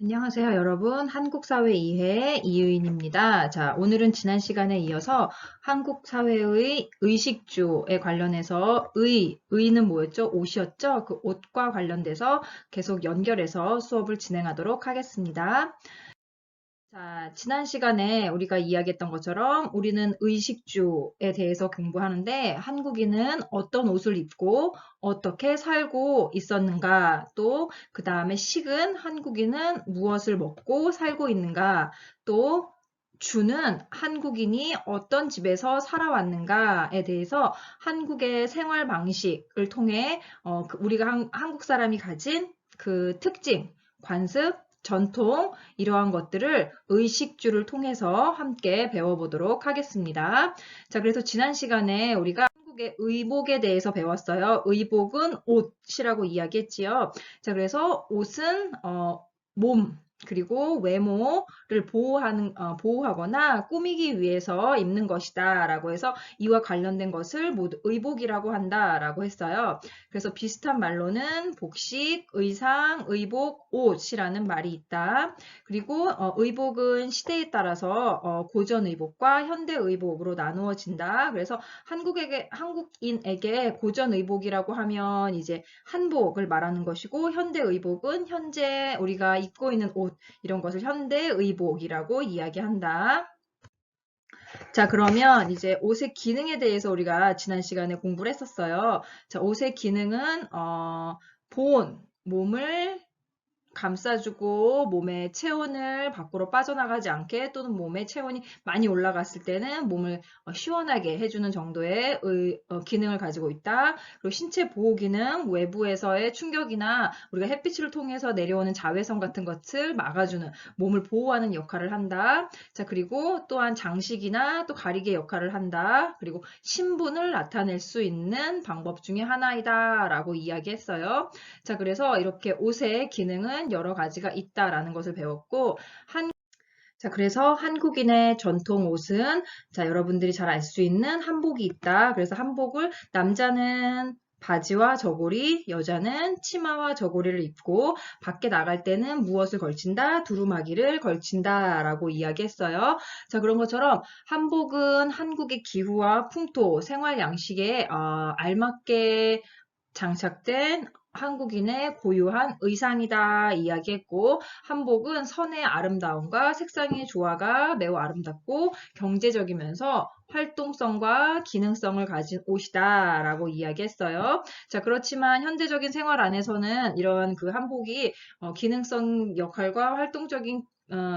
안녕하세요, 여러분. 한국사회 이해 이유인입니다. 자, 오늘은 지난 시간에 이어서 한국사회의 의식주에 관련해서 의는 뭐였죠? 옷이었죠? 그 옷과 관련돼서 계속 연결해서 수업을 진행하도록 하겠습니다. 자, 지난 시간에 우리가 이야기했던 것처럼 우리는 의식주에 대해서 공부하는데 한국인은 어떤 옷을 입고 어떻게 살고 있었는가, 또 그 다음에 식은 한국인은 무엇을 먹고 살고 있는가, 또 주는 한국인이 어떤 집에서 살아왔는가에 대해서 한국의 생활 방식을 통해 우리가 한국 사람이 가진 그 특징, 관습, 전통, 이러한 것들을 의식주를 통해서 함께 배워보도록 하겠습니다. 자, 그래서 지난 시간에 우리가 한국의 의복에 대해서 배웠어요. 의복은 옷이라고 이야기했지요. 자, 그래서 옷은 몸, 그리고 외모를 보호하거나 꾸미기 위해서 입는 것이다 라고 해서 이와 관련된 것을 모두 의복이라고 한다 라고 했어요. 그래서 비슷한 말로는 복식, 의상, 의복, 옷이라는 말이 있다. 그리고 의복은 시대에 따라서 고전 의복과 현대 의복으로 나누어진다. 그래서 한국인에게 고전 의복이라고 하면 이제 한복을 말하는 것이고, 현대 의복은 현재 우리가 입고 있는 옷, 이런 것을 현대 의복이라고 이야기한다. 자, 그러면 이제 옷의 기능에 대해서 우리가 지난 시간에 공부를 했었어요. 자, 옷의 기능은 보온, 몸을 감싸주고 몸의 체온을 밖으로 빠져나가지 않게, 또는 몸의 체온이 많이 올라갔을 때는 몸을 시원하게 해주는 정도의 기능을 가지고 있다. 그리고 신체 보호 기능, 외부에서의 충격이나 우리가 햇빛을 통해서 내려오는 자외선 같은 것을 막아주는, 몸을 보호하는 역할을 한다. 자, 그리고 또한 장식이나 또 가리개 역할을 한다. 그리고 신분을 나타낼 수 있는 방법 중에 하나이다 라고 이야기했어요. 자, 그래서 이렇게 옷의 기능은 여러 가지가 있다라는 것을 배웠고, 자, 그래서 한국인의 전통 옷은, 자, 여러분들이 잘 알 수 있는 한복이 있다. 그래서 한복을 남자는 바지와 저고리, 여자는 치마와 저고리를 입고 밖에 나갈 때는 무엇을 걸친다? 두루마기를 걸친다 라고 이야기했어요. 자, 그런 것처럼 한복은 한국의 기후와 풍토, 생활 양식에 알맞게 장착된 한국인의 고유한 의상이다 이야기했고, 한복은 선의 아름다움과 색상의 조화가 매우 아름답고 경제적이면서 활동성과 기능성을 가진 옷이다 라고 이야기했어요. 자, 그렇지만 현대적인 생활 안에서는 이런 그 한복이 기능성 역할과 활동적인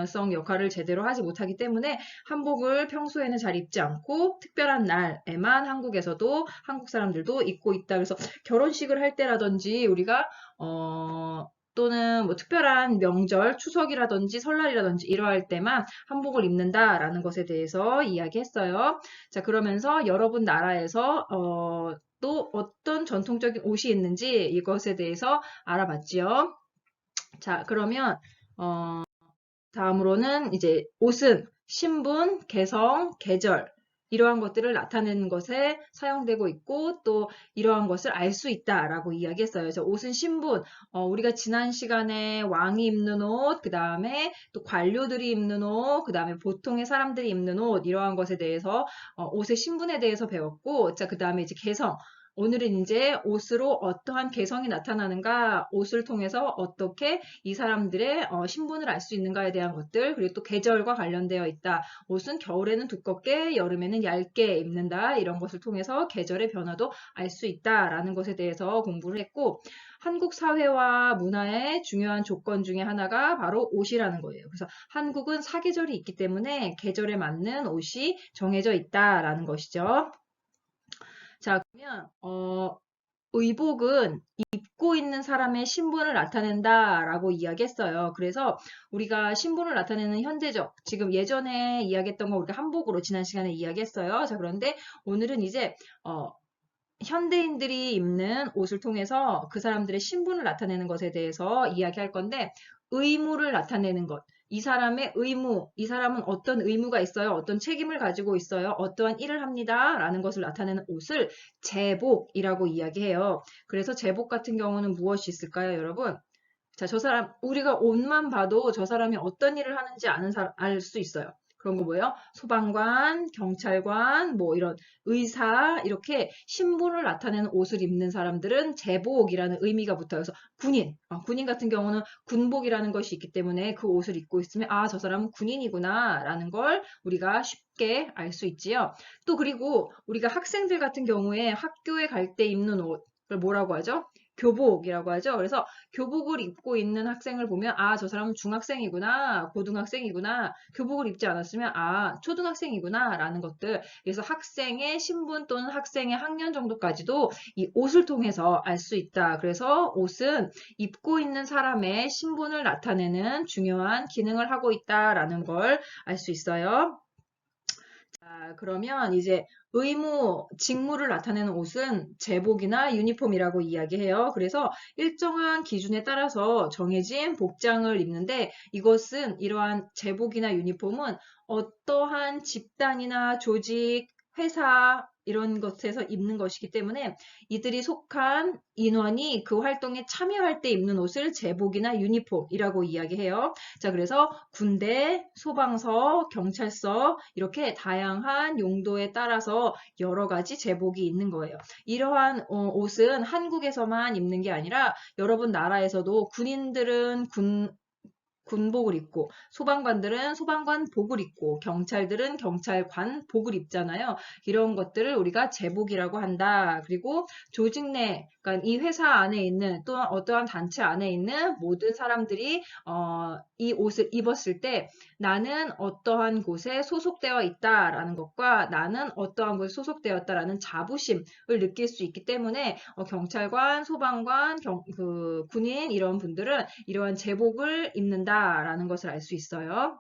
성 역할을 제대로 하지 못하기 때문에 한복을 평소에는 잘 입지 않고 특별한 날에만 한국 사람들도 입고 있다. 그래서 결혼식을 할 때라든지 우리가 또는 뭐 특별한 명절, 추석이라든지 설날이라든지 이러할 때만 한복을 입는다라는 것에 대해서 이야기했어요. 자, 그러면서 여러분 나라에서 또 어떤 전통적인 옷이 있는지 이것에 대해서 알아봤지요. 자, 그러면 다음으로는 이제 옷은 신분, 개성, 계절, 이러한 것들을 나타내는 것에 사용되고 있고, 또 이러한 것을 알 수 있다라고 이야기했어요. 그래서 옷은 신분, 우리가 지난 시간에 왕이 입는 옷, 그 다음에 또 관료들이 입는 옷, 그 다음에 보통의 사람들이 입는 옷, 이러한 것에 대해서 옷의 신분에 대해서 배웠고, 자, 그 다음에 이제 개성. 오늘은 이제 옷으로 어떠한 개성이 나타나는가, 옷을 통해서 어떻게 이 사람들의 신분을 알 수 있는가에 대한 것들, 그리고 또 계절과 관련되어 있다. 옷은 겨울에는 두껍게, 여름에는 얇게 입는다. 이런 것을 통해서 계절의 변화도 알 수 있다라는 것에 대해서 공부를 했고, 한국 사회와 문화의 중요한 조건 중에 하나가 바로 옷이라는 거예요. 그래서 한국은 사계절이 있기 때문에 계절에 맞는 옷이 정해져 있다라는 것이죠. 자, 그러면 의복은 입고 있는 사람의 신분을 나타낸다라고 이야기했어요. 그래서 우리가 신분을 나타내는 현대적, 지금 예전에 이야기했던 거 우리가 한복으로 지난 시간에 이야기했어요. 자, 그런데 오늘은 이제 현대인들이 입는 옷을 통해서 그 사람들의 신분을 나타내는 것에 대해서 이야기할 건데, 의무를 나타내는 것. 이 사람의 의무, 이 사람은 어떤 의무가 있어요? 어떤 책임을 가지고 있어요? 어떠한 일을 합니다. 라는 것을 나타내는 옷을 제복이라고 이야기해요. 그래서 제복 같은 경우는 무엇이 있을까요, 여러분? 자, 저 사람, 우리가 옷만 봐도 저 사람이 어떤 일을 하는지 알 수 있어요. 그런 거 뭐예요? 소방관, 경찰관, 뭐 이런 의사, 이렇게 신분을 나타내는 옷을 입는 사람들은 제복이라는 의미가 붙어요. 그래서 군인, 군인 같은 경우는 군복이라는 것이 있기 때문에 그 옷을 입고 있으면 아, 저 사람은 군인이구나 라는 걸 우리가 쉽게 알 수 있지요. 또 그리고 우리가 학생들 같은 경우에 학교에 갈 때 입는 옷을 뭐라고 하죠? 교복이라고 하죠. 그래서 교복을 입고 있는 학생을 보면 아, 저 사람은 중학생이구나, 고등학생이구나, 교복을 입지 않았으면 아, 초등학생이구나 라는 것들. 그래서 학생의 신분 또는 학생의 학년 정도까지도 이 옷을 통해서 알 수 있다. 그래서 옷은 입고 있는 사람의 신분을 나타내는 중요한 기능을 하고 있다라는 걸 알 수 있어요. 자, 그러면 이제 의무, 직무를 나타내는 옷은 제복이나 유니폼이라고 이야기해요. 그래서 일정한 기준에 따라서 정해진 복장을 입는데 이것은 이러한 제복이나 유니폼은 어떠한 집단이나 조직, 회사 이런 것에서 입는 것이기 때문에 이들이 속한 인원이 그 활동에 참여할 때 입는 옷을 제복이나 유니폼이라고 이야기해요. 자, 그래서 군대, 소방서, 경찰서 이렇게 다양한 용도에 따라서 여러 가지 제복이 있는 거예요. 이러한 옷은 한국에서만 입는 게 아니라 여러분 나라에서도 군인들은 군복을 입고 소방관들은 소방관복을 입고 경찰들은 경찰관복을 입잖아요. 이런 것들을 우리가 제복이라고 한다. 그리고 조직 내, 그러니까 이 회사 안에 있는 또한 어떠한 단체 안에 있는 모든 사람들이 이 옷을 입었을 때 나는 어떠한 곳에 소속되어 있다라는 것과 나는 어떠한 곳에 소속되었다라는 자부심을 느낄 수 있기 때문에 경찰관, 소방관, 군인 이런 분들은 이러한 제복을 입는다라는 것을 알 수 있어요.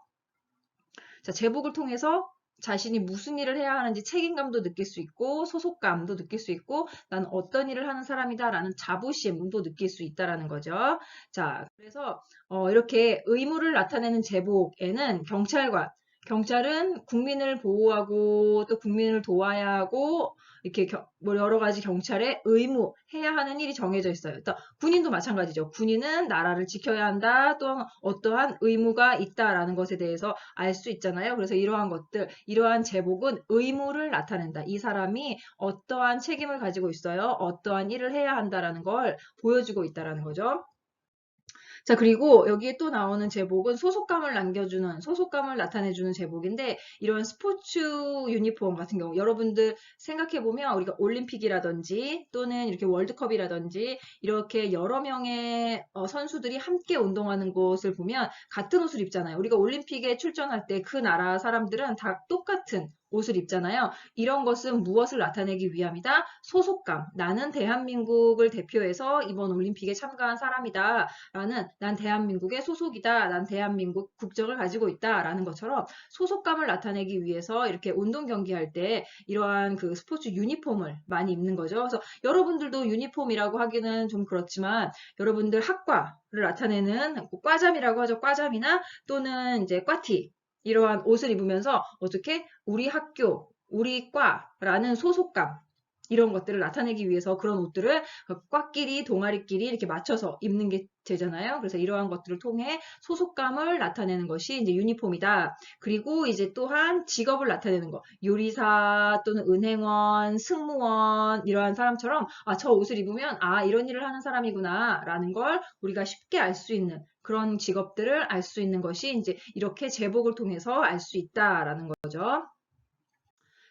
자, 제복을 통해서 자신이 무슨 일을 해야 하는지 책임감도 느낄 수 있고 소속감도 느낄 수 있고 난 어떤 일을 하는 사람이다라는 자부심도 느낄 수 있다라는 거죠. 자, 그래서 이렇게 의무를 나타내는 제복에는 경찰은 국민을 보호하고 또 국민을 도와야 하고 이렇게 뭐 여러 가지 경찰의 의무 해야 하는 일이 정해져 있어요. 또 군인도 마찬가지죠. 군인은 나라를 지켜야 한다. 또 어떠한 의무가 있다라는 것에 대해서 알 수 있잖아요. 그래서 이러한 것들, 이러한 제복은 의무를 나타낸다. 이 사람이 어떠한 책임을 가지고 있어요. 어떠한 일을 해야 한다라는 걸 보여주고 있다라는 거죠. 자, 그리고 여기에 또 나오는 제복은 소속감을 나타내주는 제복인데, 이런 스포츠 유니폼 같은 경우, 여러분들 생각해보면 우리가 올림픽이라든지 또는 이렇게 월드컵이라든지 이렇게 여러 명의 선수들이 함께 운동하는 곳을 보면 같은 옷을 입잖아요. 우리가 올림픽에 출전할 때 그 나라 사람들은 다 똑같은 옷을 입잖아요. 이런 것은 무엇을 나타내기 위함이다? 소속감. 나는 대한민국을 대표해서 이번 올림픽에 참가한 사람이다. 난 대한민국의 소속이다. 난 대한민국 국적을 가지고 있다. 라는 것처럼 소속감을 나타내기 위해서 이렇게 운동 경기할 때 이러한 그 스포츠 유니폼을 많이 입는 거죠. 그래서 여러분들도 유니폼이라고 하기는 좀 그렇지만 여러분들 학과를 나타내는 과잠이라고 하죠. 과잠이나 또는 이제 과티 이러한 옷을 입으면서 어떻게 우리 학교, 우리 과라는 소속감 이런 것들을 나타내기 위해서 그런 옷들을 과끼리, 동아리끼리 이렇게 맞춰서 입는 게 되잖아요. 그래서 이러한 것들을 통해 소속감을 나타내는 것이 이제 유니폼이다. 그리고 이제 또한 직업을 나타내는 거. 요리사 또는 은행원, 승무원 이러한 사람처럼 아, 저 옷을 입으면 아, 이런 일을 하는 사람이구나 라는 걸 우리가 쉽게 알 수 있는 그런 직업들을 알 수 있는 것이 이제 이렇게 제복을 통해서 알 수 있다라는 거죠.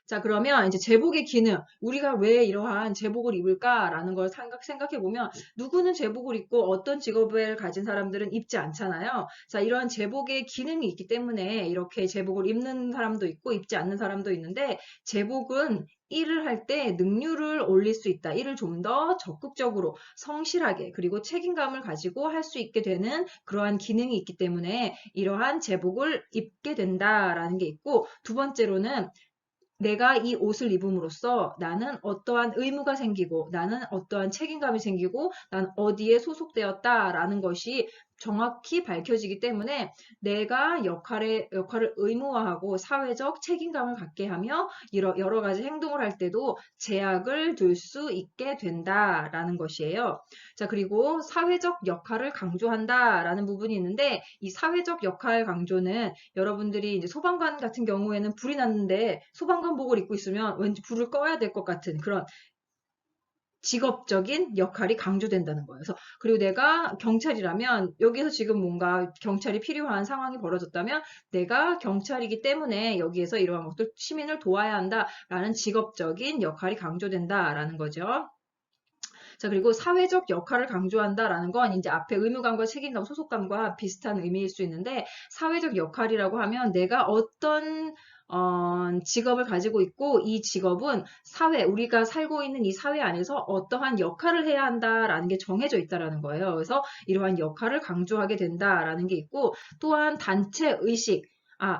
자, 그러면 이제 제복의 기능, 우리가 왜 이러한 제복을 입을까라는 걸 생각해 보면 누구는 제복을 입고 어떤 직업을 가진 사람들은 입지 않잖아요. 자, 이러한 제복의 기능이 있기 때문에 이렇게 제복을 입는 사람도 있고 입지 않는 사람도 있는데 제복은 일을 할 때 능률을 올릴 수 있다. 일을 좀 더 적극적으로 성실하게 그리고 책임감을 가지고 할 수 있게 되는 그러한 기능이 있기 때문에 이러한 제복을 입게 된다라는 게 있고 두 번째로는 내가 이 옷을 입음으로써 나는 어떠한 의무가 생기고 나는 어떠한 책임감이 생기고 난 어디에 소속되었다라는 것이 정확히 밝혀지기 때문에 내가 역할을 의무화하고 사회적 책임감을 갖게 하며 여러 가지 행동을 할 때도 제약을 둘 수 있게 된다라는 것이에요. 자, 그리고 사회적 역할을 강조한다라는 부분이 있는데 이 사회적 역할 강조는 여러분들이 이제 소방관 같은 경우에는 불이 났는데 소방관복을 입고 있으면 왠지 불을 꺼야 될 것 같은 그런 직업적인 역할이 강조된다는 거예요. 그리고 내가 경찰이라면 여기서 지금 뭔가 경찰이 필요한 상황이 벌어졌다면 내가 경찰이기 때문에 여기에서 이러한 것들 시민을 도와야 한다라는 직업적인 역할이 강조된다라는 거죠. 자, 그리고 사회적 역할을 강조한다라는 건 이제 앞에 의무감과 책임감, 소속감과 비슷한 의미일 수 있는데 사회적 역할이라고 하면 내가 어떤 직업을 가지고 있고 이 직업은 우리가 살고 있는 이 사회 안에서 어떠한 역할을 해야 한다라는 게 정해져 있다라는 거예요. 그래서 이러한 역할을 강조하게 된다라는 게 있고 또한 단체 의식,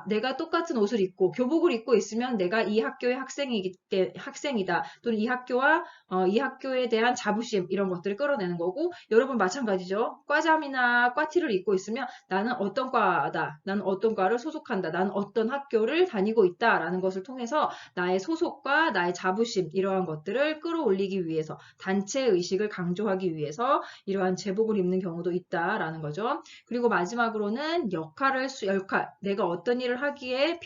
내가 똑같은 옷을 입고 교복을 입고 있으면 내가 이 학교의 학생이다. 또는 이 학교와 이 학교에 대한 자부심 이런 것들을 끌어내는 거고 여러분 마찬가지죠. 과잠이나 과티를 입고 있으면 나는 어떤 과다. 나는 어떤 과를 소속한다. 나는 어떤 학교를 다니고 있다라는 것을 통해서 나의 소속과 나의 자부심 이러한 것들을 끌어올리기 위해서 단체 의식을 강조하기 위해서 이러한 제복을 입는 경우도 있다라는 거죠. 그리고 마지막으로는 역할, 내가 어떤 일을 하기에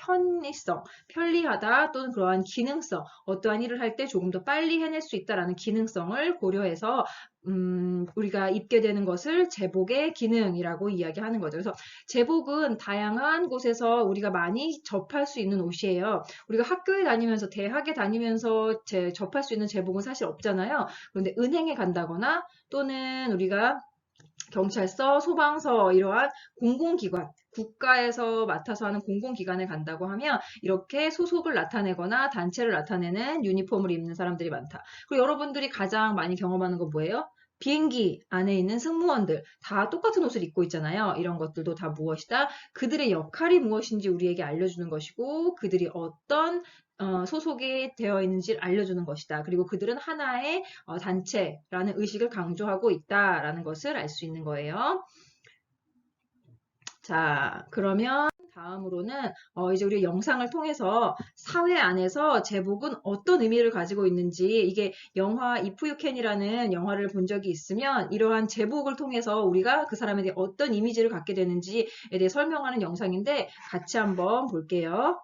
편리하다 또는 그러한 기능성, 어떠한 일을 할 때 조금 더 빨리 해낼 수 있다라는 기능성을 고려해서 우리가 입게 되는 것을 제복의 기능이라고 이야기하는 거죠. 그래서 제복은 다양한 곳에서 우리가 많이 접할 수 있는 옷이에요. 우리가 학교에 다니면서 대학에 다니면서 접할 수 있는 제복은 사실 없잖아요. 그런데 은행에 간다거나 또는 우리가 경찰서, 소방서 이러한 공공기관, 국가에서 맡아서 하는 공공기관에 간다고 하면 이렇게 소속을 나타내거나 단체를 나타내는 유니폼을 입는 사람들이 많다. 그리고 여러분들이 가장 많이 경험하는 건 뭐예요? 비행기 안에 있는 승무원들 다 똑같은 옷을 입고 있잖아요. 이런 것들도 다 무엇이다? 그들의 역할이 무엇인지 우리에게 알려주는 것이고 그들이 어떤 소속이 되어 있는지를 알려주는 것이다. 그리고 그들은 하나의 단체라는 의식을 강조하고 있다라는 것을 알 수 있는 거예요. 자, 그러면 다음으로는 이제 우리 영상을 통해서 사회 안에서 제복은 어떤 의미를 가지고 있는지 이게 영화 If You Can이라는 영화를 본 적이 있으면 이러한 제복을 통해서 우리가 그 사람에 대해 어떤 이미지를 갖게 되는지에 대해 설명하는 영상인데 같이 한번 볼게요.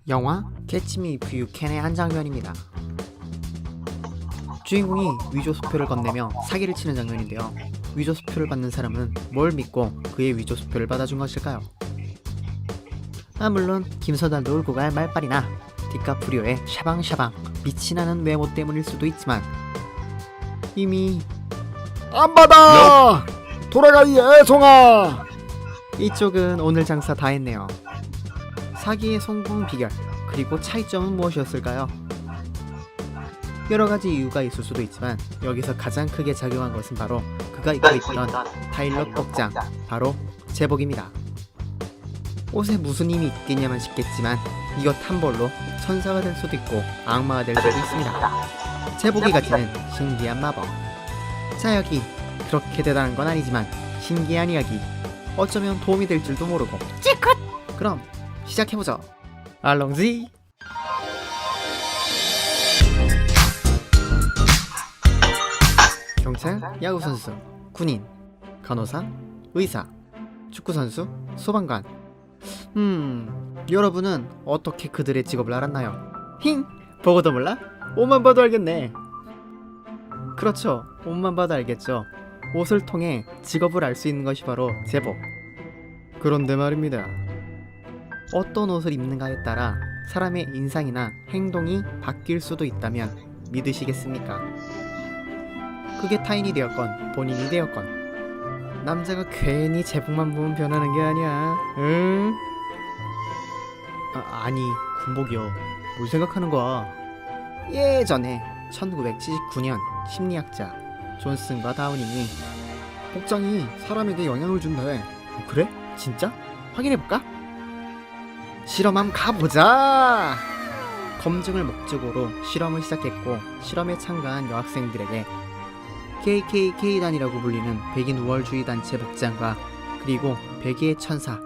영화 Catch Me If You Can의 한 장면입니다. 주인공이 위조수표를 건네며 사기를 치는 장면인데요. 위조수표를 받는 사람은 뭘 믿고 그의 위조수표를 받아준 것일까요? 물론 김서단도 울고 갈 말빨이나 디카프리오의 샤방샤방 빛이 나는 외모 때문일 수도 있지만 이미 안 받아! 돌아가 이 애송아! 이쪽은 오늘 장사 다 했네요. 사기의 성공 비결 그리고 차이점은 무엇이었을까요? 여러가지 이유가 있을 수도 있지만 여기서 가장 크게 작용한 것은 바로 그가 입고 있던 타일러 복장, 바로 제복입니다. 옷에 무슨 힘이 있겠냐만 싶겠지만 이것 한 벌로 천사가 될 수도 있고 악마가 될 수도 있습니다. 제복이 가지는 신기한 마법. 자, 여기 그렇게 대단한 건 아니지만 신기한 이야기, 어쩌면 도움이 될 줄도 모르고 찌컷! 그럼 시작해보죠. 알롱지. 경찰, 야구선수, 군인, 간호사, 의사, 축구선수, 소방관. 여러분은 어떻게 그들의 직업을 알았나요? 힝! 보고도 몰라? 옷만 봐도 알겠네. 그렇죠. 옷만 봐도 알겠죠. 옷을 통해 직업을 알 수 있는 것이 바로 제복. 그런데 말입니다. 어떤 옷을 입는가에 따라 사람의 인상이나 행동이 바뀔 수도 있다면 믿으시겠습니까? 그게 타인이 되었건 본인이 되었건 남자가 괜히 제복만 보면 변하는 게 아니야. 응? 아니 군복이요. 뭘 생각하는 거야? 예전에 1979년 심리학자 존슨과 다우닝이 복장이 사람에게 영향을 준대. 그래? 진짜? 확인해볼까? 실험함 가보자! 검증을 목적으로 실험을 시작했고 실험에 참가한 여학생들에게 KKK단이라고 불리는 백인 우월주의 단체 복장과 그리고 백의의 천사,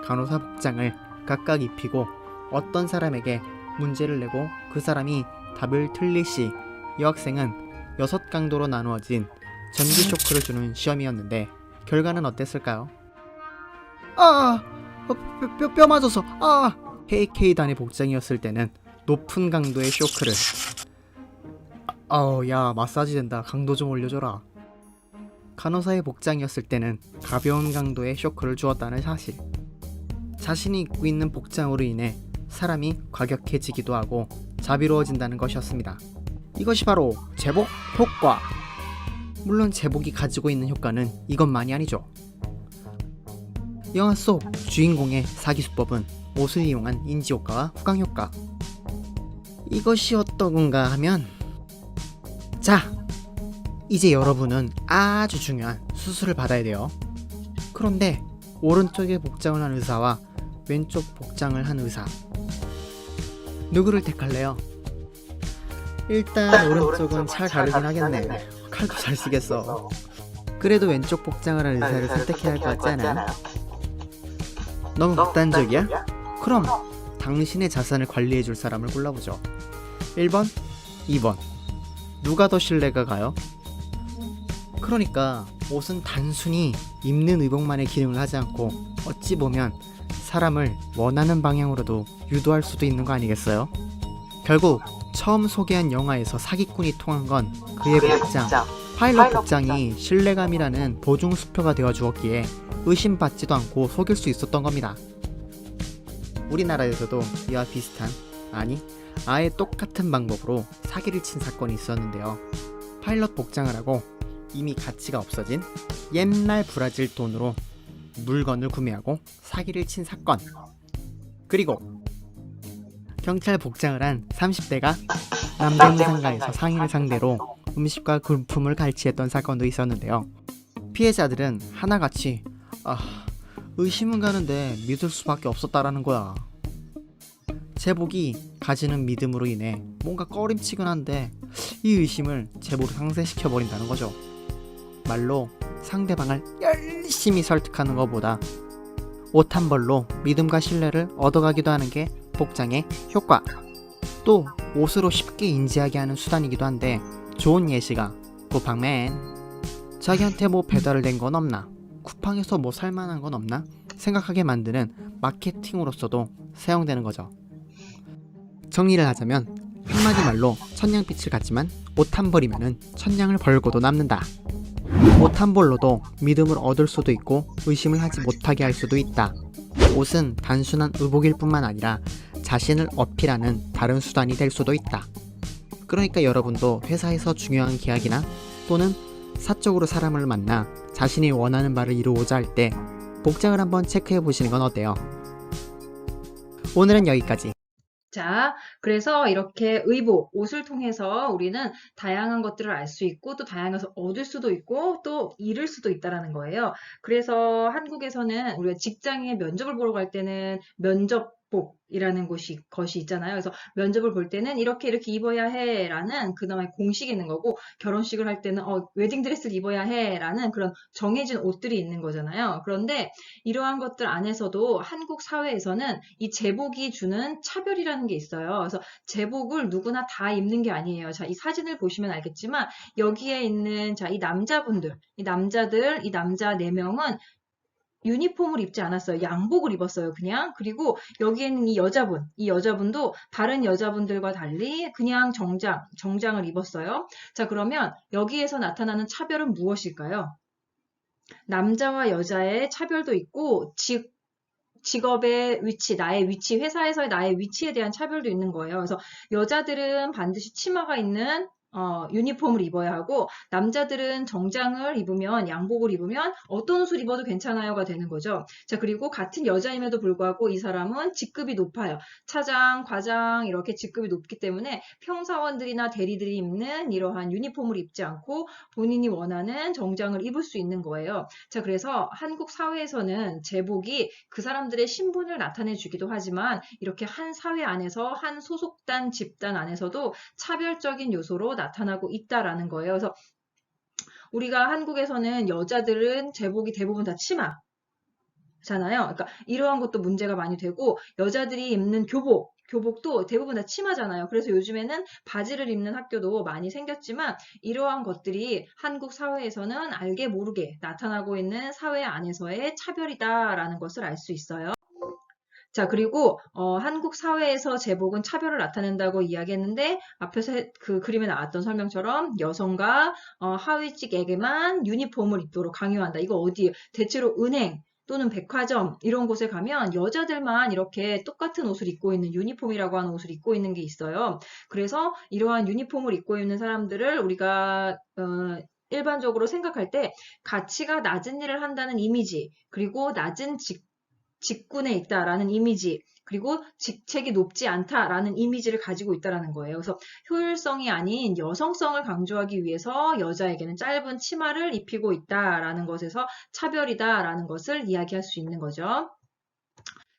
간호사 복장을 각각 입히고 어떤 사람에게 문제를 내고 그 사람이 답을 틀릴 시 여학생은 6강도로 나누어진 전기 쇼크를 주는 시험이었는데 결과는 어땠을까요? 뼈 맞아서 KK단의 복장이었을 때는 높은 강도의 쇼크를 야 마사지 된다. 강도 좀 올려줘라. 간호사의 복장이었을 때는 가벼운 강도의 쇼크를 주었다는 사실. 자신이 입고 있는 복장으로 인해 사람이 과격해지기도 하고 자비로워진다는 것이었습니다. 이것이 바로 제복 효과. 물론 제복이 가지고 있는 효과는 이것만이 아니죠. 영화 속 주인공의 사기수법은 옷을 이용한 인지효과와 후광효과. 이것이 어떠건가 하면 자, 이제 여러분은 아주 중요한 수술을 받아야 돼요. 그런데 오른쪽에 복장을 한 의사와 왼쪽 복장을 한 의사, 누구를 택할래요? 일단 오른쪽은 잘 가르긴 하겠네. 칼도 잘 쓰겠어. 그래도 왼쪽 복장을 한 의사를 선택해야 할 것 같지 않아요? 너무 극단적이야? 그럼 당신의 자산을 관리해줄 사람을 골라보죠. 1번, 2번. 누가 더 신뢰가 가요? 그러니까 옷은 단순히 입는 의복만의 기능을 하지 않고 어찌 보면 사람을 원하는 방향으로도 유도할 수도 있는 거 아니겠어요? 결국 처음 소개한 영화에서 사기꾼이 통한 건 그의 복장, 파일럿 복장이 신뢰감이라는 보증 수표가 되어 주었기에 의심받지도 않고 속일 수 있었던 겁니다. 우리나라에서도 이와 비슷한, 아니 아예 똑같은 방법으로 사기를 친 사건이 있었는데요. 파일럿 복장을 하고 이미 가치가 없어진 옛날 브라질 돈으로 물건을 구매하고 사기를 친 사건. 그리고 경찰 복장을 한 30대가 남대문 상가에서 상인을 상대로 음식과 금품을 갈취했던 사건도 있었는데요. 피해자들은 하나같이 의심은 가는데 믿을 수밖에 없었다라는 거야. 제복이 가지는 믿음으로 인해 뭔가 꺼림치근한데 이 의심을 제복으로 상쇄시켜버린다는 거죠. 말로 상대방을 열심히 설득하는 것보다 옷 한 벌로 믿음과 신뢰를 얻어가기도 하는 게 복장의 효과. 또 옷으로 쉽게 인지하게 하는 수단이기도 한데 좋은 예시가 쿠팡맨. 자기한테 뭐 배달을 된 건 없나? 쿠팡에서 뭐 살만한 건 없나? 생각하게 만드는 마케팅으로서도 사용되는 거죠. 정리를 하자면 한마디 말로 천냥빛을 갖지만 옷 한 벌이면은 천냥을 벌고도 남는다. 옷 한 벌로도 믿음을 얻을 수도 있고 의심을 하지 못하게 할 수도 있다. 옷은 단순한 의복일 뿐만 아니라 자신을 어필하는 다른 수단이 될 수도 있다. 그러니까 여러분도 회사에서 중요한 계약이나 또는 사적으로 사람을 만나 자신이 원하는 바를 이루고자 할 때 복장을 한번 체크해 보시는 건 어때요? 오늘은 여기까지. 자, 그래서 이렇게 의복, 옷을 통해서 우리는 다양한 것들을 알 수 있고 또 다양한 것을 얻을 수도 있고 또 잃을 수도 있다라는 거예요. 그래서 한국에서는 우리가 직장에 면접을 보러 갈 때는 면접복이라는 것이 있잖아요. 그래서 면접을 볼 때는 이렇게 입어야 해라는 그나마의 공식이 있는 거고 결혼식을 할 때는 웨딩드레스를 입어야 해라는 그런 정해진 옷들이 있는 거잖아요. 그런데 이러한 것들 안에서도 한국 사회에서는 이 제복이 주는 차별이라는 게 있어요. 그래서 제복을 누구나 다 입는 게 아니에요. 자, 이 사진을 보시면 알겠지만 여기에 있는 이 남자분들, 이 남자 4명은 유니폼을 입지 않았어요. 양복을 입었어요, 그냥. 그리고 여기에는 이 여자분도 다른 여자분들과 달리 그냥 정장을 입었어요. 자, 그러면 여기에서 나타나는 차별은 무엇일까요? 남자와 여자의 차별도 있고, 직업의 위치, 나의 위치, 회사에서의 나의 위치에 대한 차별도 있는 거예요. 그래서 여자들은 반드시 치마가 있는 유니폼을 입어야 하고 남자들은 정장을 입으면 양복을 입으면 어떤 옷을 입어도 괜찮아요가 되는 거죠. 자, 그리고 같은 여자임에도 불구하고 이 사람은 직급이 높아요. 차장, 과장 이렇게 직급이 높기 때문에 평사원들이나 대리들이 입는 이러한 유니폼을 입지 않고 본인이 원하는 정장을 입을 수 있는 거예요. 자, 그래서 한국 사회에서는 제복이 그 사람들의 신분을 나타내 주기도 하지만 이렇게 한 사회 안에서 한 소속단 집단 안에서도 차별적인 요소로 나타나고 있다라는 거예요. 그래서 우리가 한국에서는 여자들은 제복이 대부분 다 치마잖아요. 그러니까 이러한 것도 문제가 많이 되고 여자들이 입는 교복도 대부분 다 치마잖아요. 그래서 요즘에는 바지를 입는 학교도 많이 생겼지만 이러한 것들이 한국 사회에서는 알게 모르게 나타나고 있는 사회 안에서의 차별이다라는 것을 알 수 있어요. 자, 그리고 한국 사회에서 제복은 차별을 나타낸다고 이야기했는데 앞에서 그 그림에 나왔던 설명처럼 여성과 하위직에게만 유니폼을 입도록 강요한다. 이거 어디 대체로 은행 또는 백화점 이런 곳에 가면 여자들만 이렇게 똑같은 옷을 입고 있는 유니폼이라고 하는 옷을 입고 있는 게 있어요. 그래서 이러한 유니폼을 입고 있는 사람들을 우리가 일반적으로 생각할 때 가치가 낮은 일을 한다는 이미지, 그리고 낮은 직군에 있다라는 이미지, 그리고 직책이 높지 않다라는 이미지를 가지고 있다라는 거예요. 그래서 효율성이 아닌 여성성을 강조하기 위해서 여자에게는 짧은 치마를 입히고 있다라는 것에서 차별이다라는 것을 이야기할 수 있는 거죠.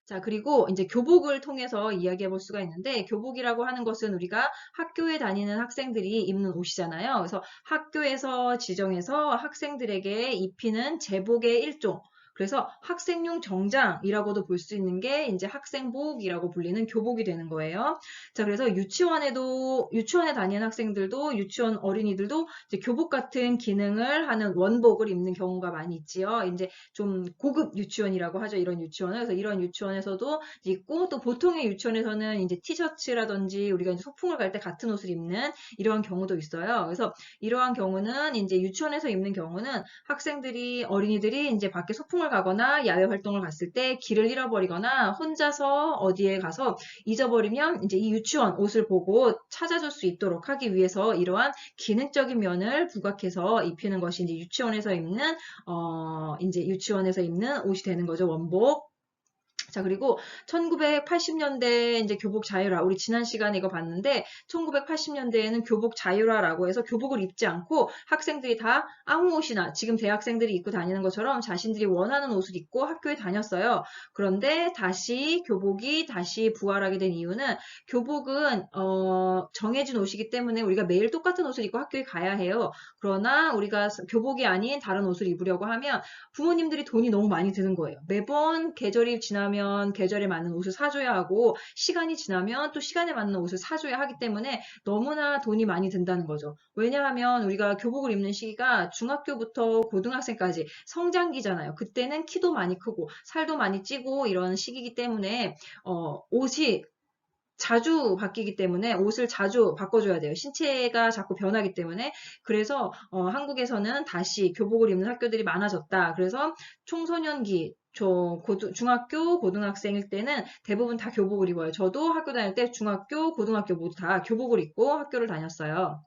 자, 그리고 이제 교복을 통해서 이야기해 볼 수가 있는데, 교복이라고 하는 것은 우리가 학교에 다니는 학생들이 입는 옷이잖아요. 그래서 학교에서 지정해서 학생들에게 입히는 제복의 일종. 그래서 학생용 정장이라고도 볼 수 있는 게 이제 학생복이라고 불리는 교복이 되는 거예요. 자, 그래서 유치원에 다니는 학생들도, 유치원 어린이들도 이제 교복 같은 기능을 하는 원복을 입는 경우가 많이 있지요. 이제 좀 고급 유치원이라고 하죠. 이런 유치원은. 그래서 이런 유치원에서도 있고, 또 보통의 유치원에서는 이제 티셔츠라든지 우리가 이제 소풍을 갈 때 같은 옷을 입는 이러한 경우도 있어요. 그래서 이러한 경우는 이제 유치원에서 입는 경우는 어린이들이 이제 밖에 소풍을 가거나 야외 활동을 갔을 때 길을 잃어버리거나 혼자서 어디에 가서 잊어버리면 이제 이 유치원 옷을 보고 찾아줄 수 있도록 하기 위해서 이러한 기능적인 면을 부각해서 입히는 것이 이제 이제 유치원에서 입는 옷이 되는 거죠, 원복. 자, 그리고 1980년대 이제 교복 자율화. 우리 지난 시간에 이거 봤는데 1980년대에는 교복 자율화라고 해서 교복을 입지 않고 학생들이 다 아무 옷이나 지금 대학생들이 입고 다니는 것처럼 자신들이 원하는 옷을 입고 학교에 다녔어요. 그런데 교복이 다시 부활하게 된 이유는 교복은 정해진 옷이기 때문에 우리가 매일 똑같은 옷을 입고 학교에 가야 해요. 그러나 우리가 교복이 아닌 다른 옷을 입으려고 하면 부모님들이 돈이 너무 많이 드는 거예요. 매번 계절이 지나면 계절에 맞는 옷을 사줘야 하고 시간이 지나면 또 시간에 맞는 옷을 사줘야 하기 때문에 너무나 돈이 많이 든다는 거죠. 왜냐하면 우리가 교복을 입는 시기가 중학교부터 고등학생까지 성장기잖아요. 그때는 키도 많이 크고 살도 많이 찌고 이런 시기이기 때문에 옷이 자주 바뀌기 때문에 옷을 자주 바꿔줘야 돼요. 신체가 자꾸 변하기 때문에. 그래서 한국에서는 다시 교복을 입는 학교들이 많아졌다. 그래서 청소년기, 중학교, 고등학생일 때는 대부분 다 교복을 입어요. 저도 학교 다닐 때 중학교, 고등학교 모두 다 교복을 입고 학교를 다녔어요.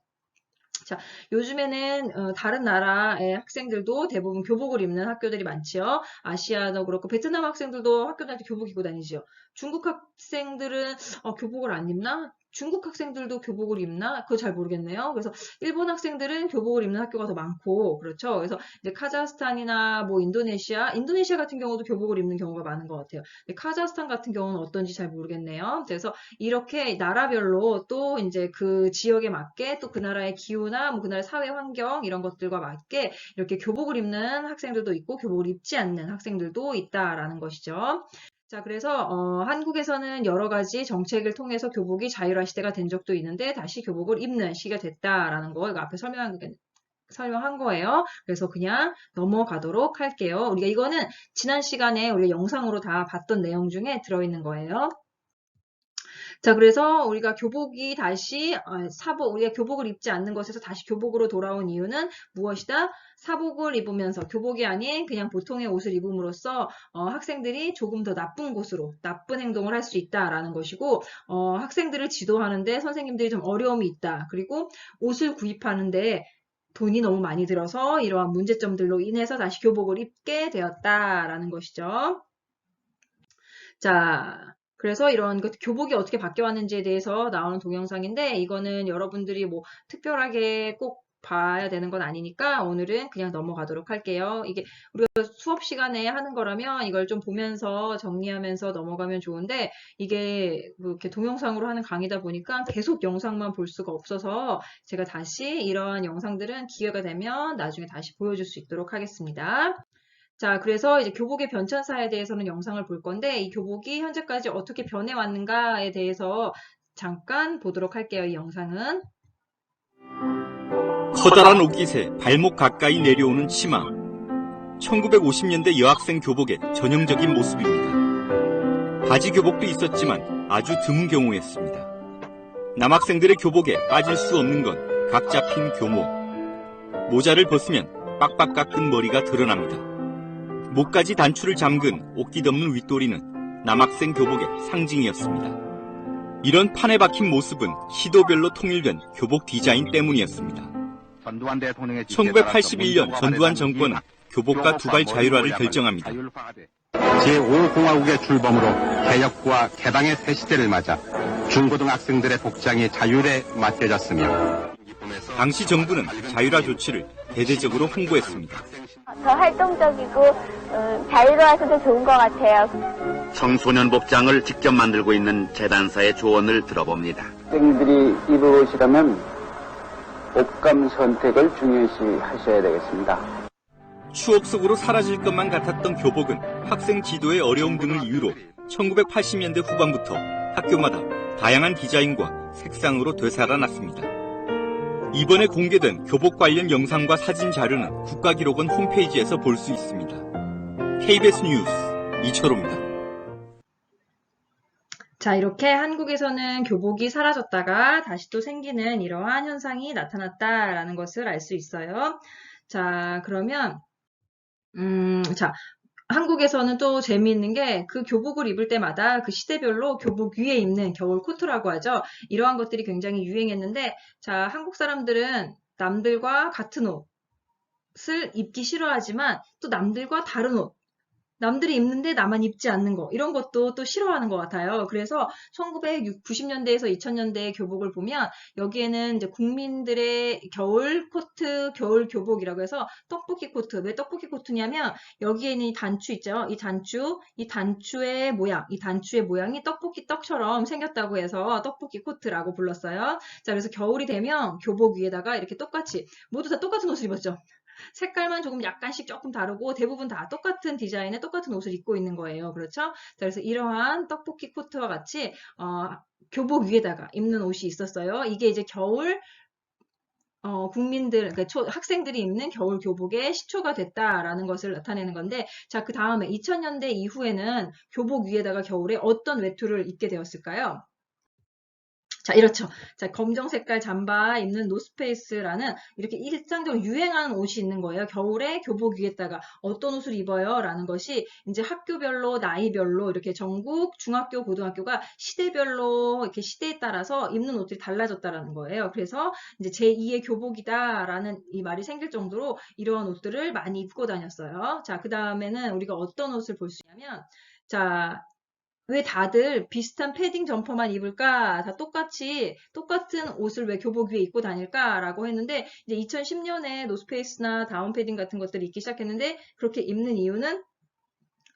자, 요즘에는 다른 나라의 학생들도 대부분 교복을 입는 학교들이 많지요. 아시아도 그렇고 베트남 학생들도 학교 다닐 때 교복 입고 다니지요. 중국 학생들은 교복을 안 입나? 중국 학생들도 교복을 입나? 그거 잘 모르겠네요. 그래서 일본 학생들은 교복을 입는 학교가 더 많고 그렇죠. 그래서 이제 카자흐스탄이나 뭐 인도네시아 같은 경우도 교복을 입는 경우가 많은 것 같아요. 근데 카자흐스탄 같은 경우는 어떤지 잘 모르겠네요. 그래서 이렇게 나라별로 또 이제 그 지역에 맞게 또 그 나라의 기후나 뭐 그 나라의 사회 환경 이런 것들과 맞게 이렇게 교복을 입는 학생들도 있고 교복을 입지 않는 학생들도 있다라는 것이죠. 자, 그래서 한국에서는 여러 가지 정책을 통해서 교복이 자율화 시대가 된 적도 있는데 다시 교복을 입는 시기가 됐다라는 거 이거 앞에 설명한 거예요. 그래서 그냥 넘어가도록 할게요. 우리가 이거는 지난 시간에 우리가 영상으로 다 봤던 내용 중에 들어있는 거예요. 자, 그래서 우리가 우리가 교복을 입지 않는 것에서 다시 교복으로 돌아온 이유는 무엇이다? 사복을 입으면서 교복이 아닌 그냥 보통의 옷을 입음으로써 학생들이 조금 더 나쁜 행동을 할 수 있다라는 것이고 학생들을 지도하는데 선생님들이 좀 어려움이 있다. 그리고 옷을 구입하는데 돈이 너무 많이 들어서 이러한 문제점들로 인해서 다시 교복을 입게 되었다라는 것이죠. 자, 그래서 이런 교복이 어떻게 바뀌어 왔는지에 대해서 나오는 동영상인데 이거는 여러분들이 뭐 특별하게 꼭 봐야 되는 건 아니니까 오늘은 그냥 넘어가도록 할게요. 이게 우리가 수업 시간에 하는 거라면 이걸 좀 보면서 정리하면서 넘어가면 좋은데 이게 이렇게 동영상으로 하는 강의다 보니까 계속 영상만 볼 수가 없어서 제가 다시 이러한 영상들은 기회가 되면 나중에 다시 보여줄 수 있도록 하겠습니다. 자, 그래서 이제 교복의 변천사에 대해서는 영상을 볼 건데 이 교복이 현재까지 어떻게 변해왔는가에 대해서 잠깐 보도록 할게요. 이 영상은. 커다란 옷깃에 발목 가까이 내려오는 치마. 1950년대 여학생 교복의 전형적인 모습입니다. 바지 교복도 있었지만 아주 드문 경우였습니다. 남학생들의 교복에 빠질 수 없는 건 각 잡힌 교모. 모자를 벗으면 빡빡 깎은 머리가 드러납니다. 목까지 단추를 잠근 옷깃 없는 윗도리는 남학생 교복의 상징이었습니다. 이런 판에 박힌 모습은 시도별로 통일된 교복 디자인 때문이었습니다. 1981년 전두환 정권은 교복과 두발 자율화를 결정합니다. 제5공화국의 출범으로 개혁과 개방의 새 시대를 맞아 중고등학생들의 복장이 자율에 맡겨졌으며 당시 정부는 자율화 조치를 대대적으로 홍보했습니다. 더 활동적이고 자유로워서 더 좋은 것 같아요. 청소년 복장을 직접 만들고 있는 재단사의 조언을 들어봅니다. 학생들이 입을 옷이라면 옷감 선택을 중요시 하셔야 되겠습니다. 추억 속으로 사라질 것만 같았던 교복은 학생 지도의 어려움 등을 이유로 1980년대 후반부터 학교마다 다양한 디자인과 색상으로 되살아났습니다. 이번에 공개된 교복 관련 영상과 사진 자료는 국가기록원 홈페이지에서 볼 수 있습니다. KBS 뉴스 이철호입니다. 자, 이렇게 한국에서는 교복이 사라졌다가 다시 또 생기는 이러한 현상이 나타났다라는 것을 알 수 있어요. 자, 그러면 자, 한국에서는 또 재미있는 게 그 교복을 입을 때마다 그 시대별로 교복 위에 입는 겨울 코트라고 하죠. 이러한 것들이 굉장히 유행했는데, 자, 한국 사람들은 남들과 같은 옷을 입기 싫어하지만 또 남들과 다른 옷, 남들이 입는데 나만 입지 않는 거, 이런 것도 또 싫어하는 것 같아요. 그래서 1990년대에서 2000년대의 교복을 보면 여기에는 이제 국민들의 겨울 코트, 겨울 교복이라고 해서 떡볶이 코트. 왜 떡볶이 코트냐면 여기에는 이 단추 있죠. 이 단추의 모양이 떡볶이 떡처럼 생겼다고 해서 떡볶이 코트라고 불렀어요. 자, 그래서 겨울이 되면 교복 위에다가 이렇게 똑같이 모두 다 똑같은 옷을 입었죠. 색깔만 조금 약간씩 조금 다르고 대부분 다 똑같은 디자인의 똑같은 옷을 입고 있는 거예요. 그렇죠? 자, 그래서 이러한 떡볶이 코트와 같이 교복 위에다가 입는 옷이 있었어요. 이게 이제 겨울 국민들, 그러니까 학생들이 입는 겨울 교복의 시초가 됐다라는 것을 나타내는 건데, 자, 그 다음에 2000년대 이후에는 교복 위에다가 겨울에 어떤 외투를 입게 되었을까요? 자, 이렇죠. 자, 검정 색깔 잠바 입는 노스페이스라는 이렇게 일상적으로 유행하는 옷이 있는 거예요. 겨울에 교복 위에다가 어떤 옷을 입어요? 라는 것이 이제 학교별로, 나이별로 이렇게 전국 중학교, 고등학교가 시대별로 이렇게 시대에 따라서 입는 옷들이 달라졌다라는 거예요. 그래서 이제 제2의 교복이다라는 이 말이 생길 정도로 이러한 옷들을 많이 입고 다녔어요. 자, 그 다음에는 우리가 어떤 옷을 볼 수 있냐면, 자, 왜 다들 비슷한 패딩 점퍼만 입을까? 다 똑같은 옷을 왜 교복 위에 입고 다닐까라고 했는데, 이제 2010년에 노스페이스나 다운 패딩 같은 것들을 입기 시작했는데, 그렇게 입는 이유는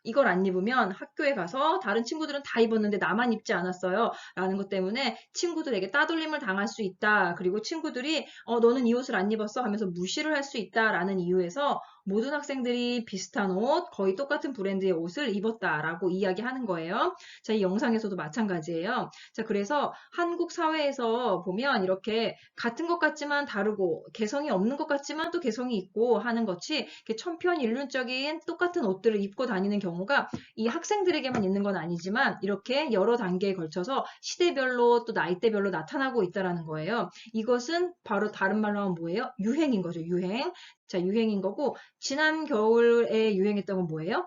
이걸 안 입으면 학교에 가서 다른 친구들은 다 입었는데 나만 입지 않았어요. 라는 것 때문에 친구들에게 따돌림을 당할 수 있다. 그리고 친구들이 너는 이 옷을 안 입었어 하면서 무시를 할 수 있다라는 이유에서 모든 학생들이 비슷한 옷, 거의 똑같은 브랜드의 옷을 입었다라고 이야기하는 거예요. 자, 이 영상에서도 마찬가지예요. 자, 그래서 한국 사회에서 보면 이렇게 같은 것 같지만 다르고 개성이 없는 것 같지만 또 개성이 있고 하는 것이 이렇게 천편일률적인 똑같은 옷들을 입고 다니는 경우가 이 학생들에게만 있는 건 아니지만 이렇게 여러 단계에 걸쳐서 시대별로 또 나이대별로 나타나고 있다는 거예요. 이것은 바로 다른 말로 하면 뭐예요? 유행인 거죠, 유행. 자, 유행인 거고, 지난 겨울에 유행했던 건 뭐예요?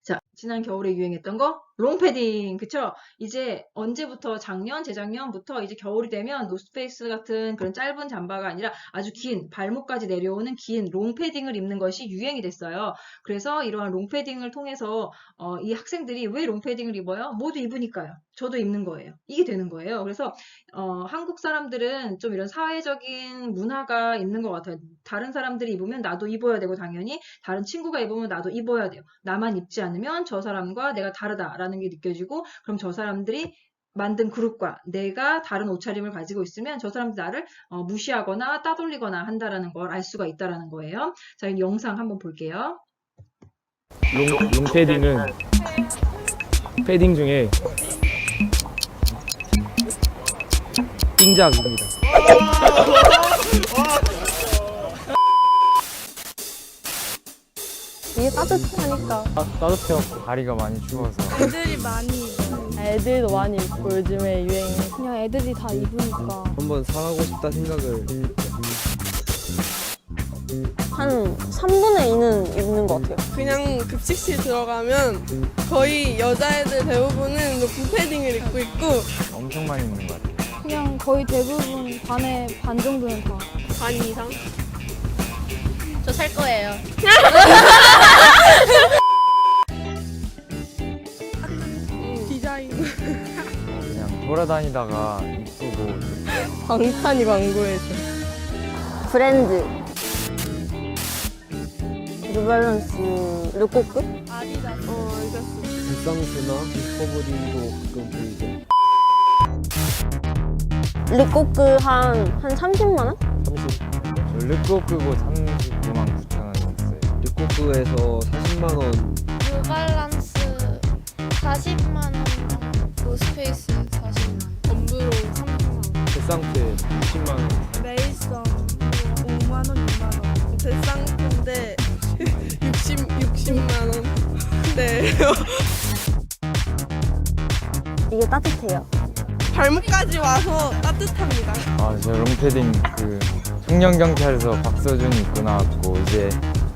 자, 지난 겨울에 유행했던 거? 롱패딩, 그쵸? 이제 언제부터 작년, 재작년부터 이제 겨울이 되면 노스페이스 같은 그런 짧은 잠바가 아니라 아주 긴, 발목까지 내려오는 긴 롱패딩을 입는 것이 유행이 됐어요. 그래서 이러한 롱패딩을 통해서 이 학생들이 왜 롱패딩을 입어요? 모두 입으니까요. 저도 입는 거예요. 이게 되는 거예요. 그래서 한국 사람들은 좀 이런 사회적인 문화가 있는 것 같아요. 다른 사람들이 입으면 나도 입어야 되고 당연히 다른 친구가 입으면 나도 입어야 돼요. 나만 입지 않으면 저 사람과 내가 다르다라는 게 느껴지고 그럼 저 사람들이 만든 그룹과 내가 다른 옷차림을 가지고 있으면 저 사람들이 나를 무시하거나 따돌리거나 한다라는 걸 알 수가 있다라는 거예요. 자, 이 영상 한번 볼게요. 롱패딩은 패딩 중에 띵작입니다. 이게 따뜻하니까. 따뜻해갖고 다리가 많이 추워서. 애들이 많이 입어요. 애들도 많이 입고 요즘에 유행이. 그냥 애들이 다 입으니까. 한번 사고 싶다 생각을. 한 3분의 2는 입는 것 같아요. 그냥 급식실 들어가면 거의 여자애들 대부분은 높은 패딩을 입고 있고 엄청 많이 입는 것 같아요. 그냥 거의 대부분 반의 반 정도는 다. 반 이상? 저 살 거예요. 디자인 그냥 돌아다니다가 이쁘고. 방탄이 광고에서 브랜드. 뉴발란스 르코크? 아디다스 아디다스 일상스나 디스커버리도 가끔 보이고. 르코크 한 30만 원? 30. 저 르꼬끄고 39만 9천 원이었어요. 르코크에서 40만 원. 뉴발란스 40만 원, 노스페이스 40만 원, 엄브로 30만 원, 데상트 60만 원. 레이선 5만 원, 6만 원, 대상인데 60만 원. 네. 이게 따뜻해요. 발목까지 와서 따뜻합니다. 아, 저 롱패딩 그 청년경찰서 박서준이 입고 나왔고 이제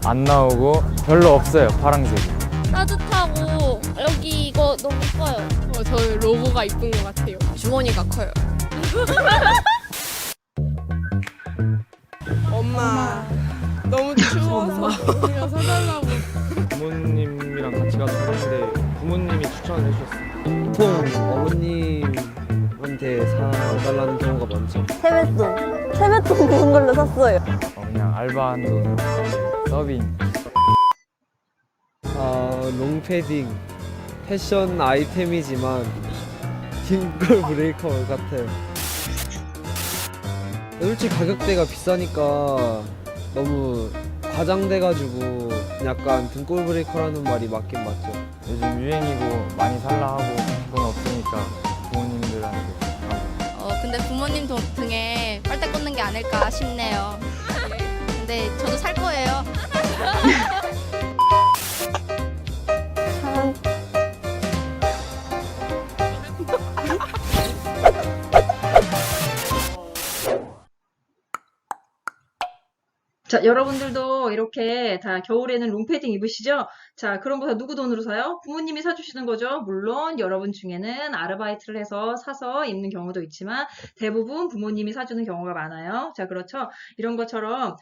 안 나오고 별로 없어요, 파랑색이. 따뜻하고 여기 이거 너무 예뻐요. 저는 로고가 이쁜 것 같아요. 주머니가 커요. 엄마 너무 추워서 우리가 사달라고. 부모님이랑 같이 가서 샀는데 부모님이 추천을 해주셨어요. 보통 어머님한테 사달라는 경우가 많죠. 세뱃돈 그런 걸로 샀어요. 그냥 알바한 돈으로 서빙. 롱패딩 패션 아이템이지만 딩걸 브레이커 같아요. 솔직히 가격대가 비싸니까 너무 과장돼가지고 약간 등골 브레이커라는 말이 맞긴 맞죠. 요즘 유행이고 많이 살라 하고 돈 없으니까 부모님들한테. 근데 부모님 등에 빨대 꽂는 게 아닐까 싶네요. 근데 저도 살 거예요. 자, 여러분들도 이렇게 다 겨울에는 롱패딩 입으시죠? 자, 그런 거 다 누구 돈으로 사요? 부모님이 사주시는 거죠. 물론 여러분 중에는 아르바이트를 해서 사서 입는 경우도 있지만 대부분 부모님이 사주는 경우가 많아요. 자, 그렇죠. 이런 것처럼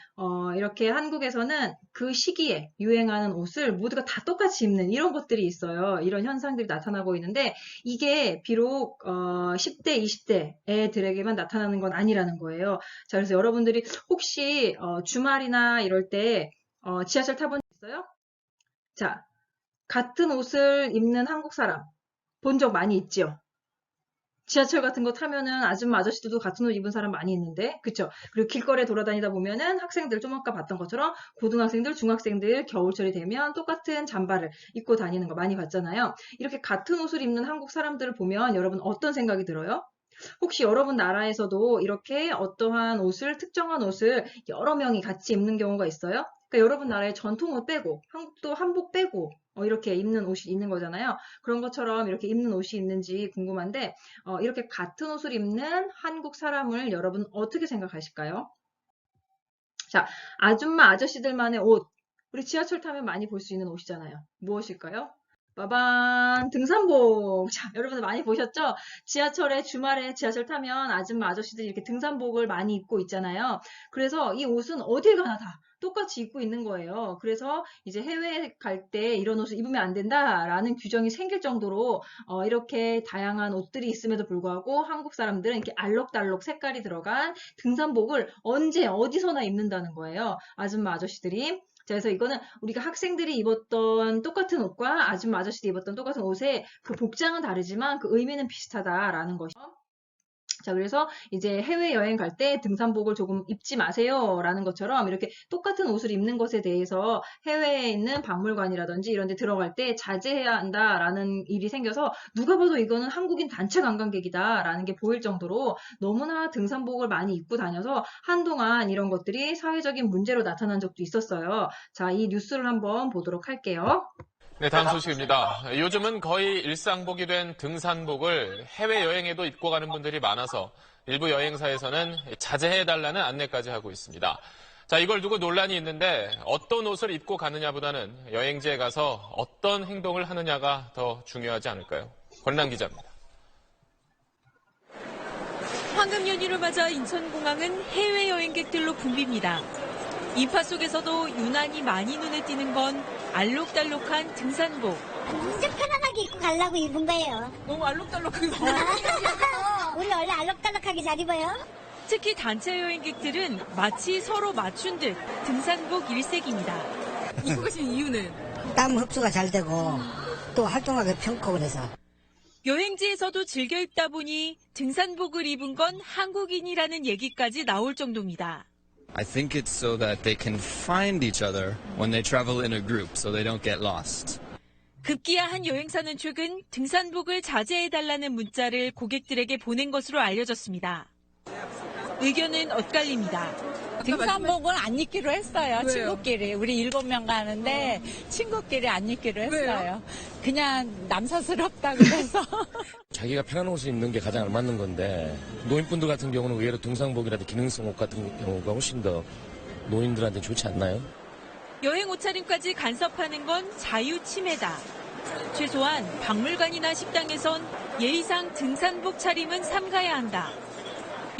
이렇게 한국에서는 그 시기에 유행하는 옷을 모두가 다 똑같이 입는 이런 것들이 있어요. 이런 현상들이 나타나고 있는데 이게 비록 10대, 20대 애들에게만 나타나는 건 아니라는 거예요. 자, 그래서 여러분들이 혹시 주말이나 이럴 때 지하철 타본 적 있어요? 자, 같은 옷을 입는 한국 사람 본 적 많이 있죠? 지하철 같은 거 타면은 아줌마 아저씨들도 같은 옷 입은 사람 많이 있는데, 그쵸? 그리고 길거리에 돌아다니다 보면은 학생들 좀 아까 봤던 것처럼 고등학생들, 중학생들 겨울철이 되면 똑같은 잠바를 입고 다니는 거 많이 봤잖아요. 이렇게 같은 옷을 입는 한국 사람들을 보면 여러분 어떤 생각이 들어요? 혹시 여러분 나라에서도 이렇게 어떠한 옷을, 특정한 옷을 여러 명이 같이 입는 경우가 있어요? 그러니까 여러분 나라의 전통옷 빼고, 한국도 한복 빼고, 이렇게 입는 옷이 있는 거잖아요. 그런 것처럼 이렇게 입는 옷이 있는지 궁금한데, 이렇게 같은 옷을 입는 한국 사람을 여러분 어떻게 생각하실까요? 자, 아줌마, 아저씨들만의 옷. 우리 지하철 타면 많이 볼 수 있는 옷이잖아요. 무엇일까요? 빠밤, 등산복. 자, 여러분들 많이 보셨죠? 지하철에 주말에 지하철 타면 아줌마 아저씨들이 이렇게 등산복을 많이 입고 있잖아요. 그래서 이 옷은 어딜 가나 다 똑같이 입고 있는 거예요. 그래서 이제 해외에 갈 때 이런 옷을 입으면 안 된다라는 규정이 생길 정도로 이렇게 다양한 옷들이 있음에도 불구하고 한국 사람들은 이렇게 알록달록 색깔이 들어간 등산복을 언제 어디서나 입는다는 거예요. 아줌마 아저씨들이. 자, 그래서 이거는 우리가 학생들이 입었던 똑같은 옷과 아줌마 아저씨들이 입었던 똑같은 옷의 그 복장은 다르지만 그 의미는 비슷하다라는 것이죠. 자, 그래서 이제 해외여행 갈 때 등산복을 조금 입지 마세요 라는 것처럼 이렇게 똑같은 옷을 입는 것에 대해서 해외에 있는 박물관이라든지 이런 데 들어갈 때 자제해야 한다라는 일이 생겨서 누가 봐도 이거는 한국인 단체 관광객이다 라는 게 보일 정도로 너무나 등산복을 많이 입고 다녀서 한동안 이런 것들이 사회적인 문제로 나타난 적도 있었어요. 자, 이 뉴스를 한번 보도록 할게요. 네, 다음 소식입니다. 요즘은 거의 일상복이 된 등산복을 해외여행에도 입고 가는 분들이 많아서 일부 여행사에서는 자제해달라는 안내까지 하고 있습니다. 자, 이걸 두고 논란이 있는데 어떤 옷을 입고 가느냐보다는 여행지에 가서 어떤 행동을 하느냐가 더 중요하지 않을까요? 권란 기자입니다. 황금 연휴를 맞아 인천공항은 해외 여행객들로 붐빕니다. 인파 속에서도 유난히 많이 눈에 띄는 건 알록달록한 등산복. 진짜 편안하게 입고 가려고 입은 거예요. 너무 알록달록하게 우리 원래 알록달록하게 잘 입어요. 특히 단체 여행객들은 마치 서로 맞춘 듯 등산복 일색입니다. 입고 가신 이유는? 땀 흡수가 잘 되고 또 활동하기 편하고 그래서. 여행지에서도 즐겨 입다 보니 등산복을 입은 건 한국인이라는 얘기까지 나올 정도입니다. I think it's so that they can find each other when they travel in a group so they don't get lost. 급기야 한 여행사는 최근 등산복을 자제해달라는 문자를 고객들에게 보낸 것으로 알려졌습니다. 의견은 엇갈립니다. 등산복은 안 입기로 했어요. 왜요? 친구끼리. 우리 7명 가는데 친구끼리 안 입기로 했어요. 왜요? 그냥 남사스럽다 그래서. 자기가 편한 옷을 입는 게 가장 알맞는 건데 노인분들 같은 경우는 의외로 등산복이라든지 기능성 옷 같은 경우가 훨씬 더 노인들한테 좋지 않나요? 여행 옷차림까지 간섭하는 건 자유침해다. 최소한 박물관이나 식당에선 예의상 등산복 차림은 삼가야 한다.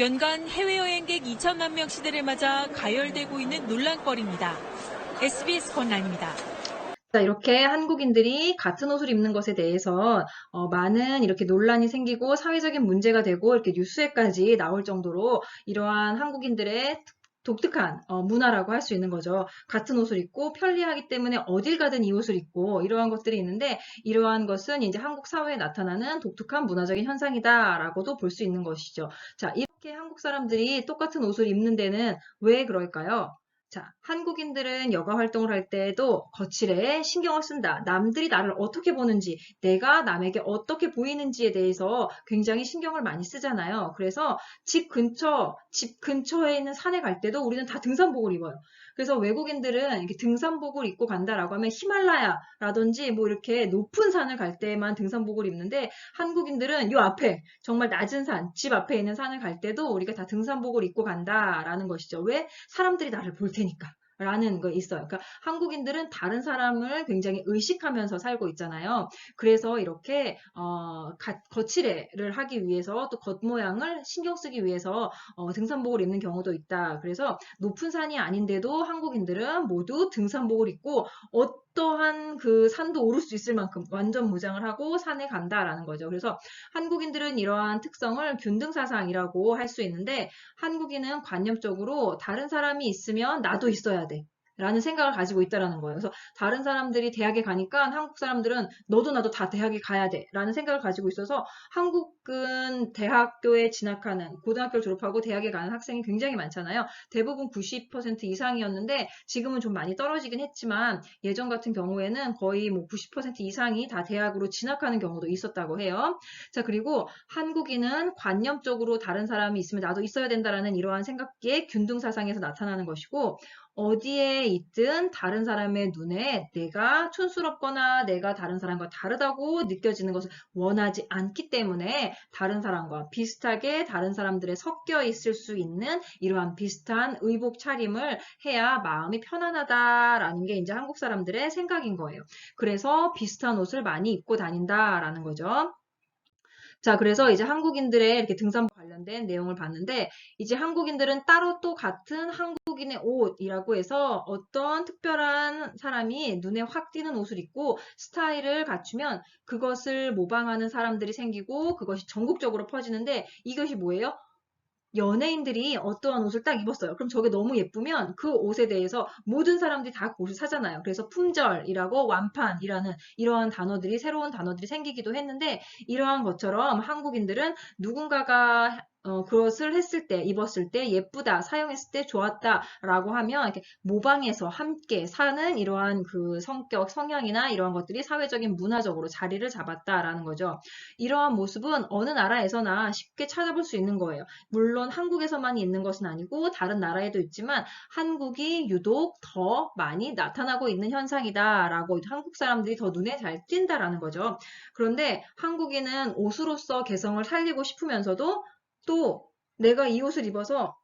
연간 해외여행객 2천만 명 시대를 맞아 가열되고 있는 논란거리입니다. SBS 권란입니다. 자, 이렇게 한국인들이 같은 옷을 입는 것에 대해서 많은 이렇게 논란이 생기고 사회적인 문제가 되고 이렇게 뉴스에까지 나올 정도로 이러한 한국인들의 독특한 문화라고 할 수 있는 거죠. 같은 옷을 입고 편리하기 때문에 어딜 가든 이 옷을 입고 이러한 것들이 있는데 이러한 것은 이제 한국 사회에 나타나는 독특한 문화적인 현상이다라고도 볼 수 있는 것이죠. 자, 이렇게 한국 사람들이 똑같은 옷을 입는 데는 왜 그럴까요? 자, 한국인들은 여가 활동을 할 때에도 거칠에 신경을 쓴다. 남들이 나를 어떻게 보는지, 내가 남에게 어떻게 보이는지에 대해서 굉장히 신경을 많이 쓰잖아요. 그래서 집 근처에 있는 산에 갈 때도 우리는 다 등산복을 입어요. 그래서 외국인들은 이렇게 등산복을 입고 간다라고 하면 히말라야라든지 뭐 이렇게 높은 산을 갈 때만 등산복을 입는데 한국인들은 요 앞에 정말 낮은 산, 집 앞에 있는 산을 갈 때도 우리가 다 등산복을 입고 간다라는 것이죠. 왜? 사람들이 나를 볼 테니까. 라는 거 있어요. 그러니까 한국인들은 다른 사람을 굉장히 의식하면서 살고 있잖아요. 그래서 이렇게 거칠애를 하기 위해서 또 겉모양을 신경 쓰기 위해서 등산복을 입는 경우도 있다. 그래서 높은 산이 아닌데도 한국인들은 모두 등산복을 입고 어떠한 그 산도 오를 수 있을 만큼 완전 무장을 하고 산에 간다라는 거죠. 그래서 한국인들은 이러한 특성을 균등사상이라고 할 수 있는데 한국인은 관념적으로 다른 사람이 있으면 나도 있어야 돼. 라는 생각을 가지고 있다라는 거예요. 그래서 다른 사람들이 대학에 가니까 한국 사람들은 너도 나도 다 대학에 가야 돼. 라는 생각을 가지고 있어서 한국은 대학교에 진학하는, 고등학교를 졸업하고 대학에 가는 학생이 굉장히 많잖아요. 대부분 90% 이상이었는데 지금은 좀 많이 떨어지긴 했지만 예전 같은 경우에는 거의 뭐 90% 이상이 다 대학으로 진학하는 경우도 있었다고 해요. 자, 그리고 한국인은 관념적으로 다른 사람이 있으면 나도 있어야 된다라는 이러한 생각의 균등사상에서 나타나는 것이고 어디에 있든 다른 사람의 눈에 내가 촌스럽거나 내가 다른 사람과 다르다고 느껴지는 것을 원하지 않기 때문에 다른 사람과 비슷하게 다른 사람들에 섞여 있을 수 있는 이러한 비슷한 의복 차림을 해야 마음이 편안하다라는 게 이제 한국 사람들의 생각인 거예요. 그래서 비슷한 옷을 많이 입고 다닌다라는 거죠. 자, 그래서 이제 한국인들의 이렇게 등산복 관련된 내용을 봤는데, 이제 한국인들은 따로 또 같은 한국인의 옷이라고 해서 어떤 특별한 사람이 눈에 확 띄는 옷을 입고 스타일을 갖추면 그것을 모방하는 사람들이 생기고 그것이 전국적으로 퍼지는데, 이것이 뭐예요? 연예인들이 어떠한 옷을 딱 입었어요. 그럼 저게 너무 예쁘면 그 옷에 대해서 모든 사람들이 다 그 옷을 사잖아요. 그래서 품절이라고 완판이라는 이러한 단어들이, 새로운 단어들이 생기기도 했는데, 이러한 것처럼 한국인들은 누군가가 그것을 했을 때, 입었을 때 예쁘다, 사용했을 때 좋았다 라고 하면 이렇게 모방해서 함께 사는 이러한 그 성격, 성향이나 이러한 것들이 사회적인 문화적으로 자리를 잡았다라는 거죠. 이러한 모습은 어느 나라에서나 쉽게 찾아볼 수 있는 거예요. 물론 한국에서만 있는 것은 아니고 다른 나라에도 있지만 한국이 유독 더 많이 나타나고 있는 현상이다라고, 한국 사람들이 더 눈에 잘 띈다라는 거죠. 그런데 한국인은 옷으로서 개성을 살리고 싶으면서도 또 내가 이 옷을 입어서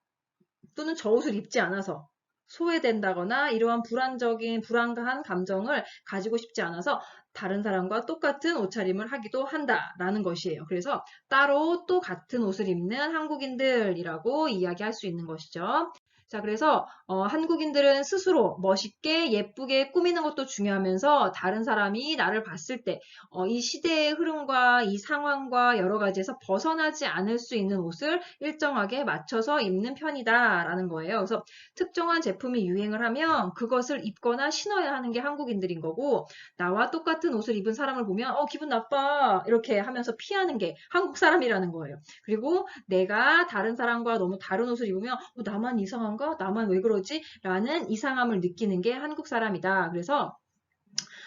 또는 저 옷을 입지 않아서 소외된다거나 이러한 불안한 감정을 가지고 싶지 않아서 다른 사람과 똑같은 옷차림을 하기도 한다라는 것이에요. 그래서 따로 또 같은 옷을 입는 한국인들이라고 이야기할 수 있는 것이죠. 자, 그래서 한국인들은 스스로 멋있게 예쁘게 꾸미는 것도 중요하면서 다른 사람이 나를 봤을 때 이 시대의 흐름과 이 상황과 여러 가지에서 벗어나지 않을 수 있는 옷을 일정하게 맞춰서 입는 편이다라는 거예요. 그래서 특정한 제품이 유행을 하면 그것을 입거나 신어야 하는 게 한국인들인 거고, 나와 똑같은 옷을 입은 사람을 보면 기분 나빠 이렇게 하면서 피하는 게 한국 사람이라는 거예요. 그리고 내가 다른 사람과 너무 다른 옷을 입으면 나만 이상한가? 나만 왜 그러지? 라는 이상함을 느끼는 게 한국 사람이다. 그래서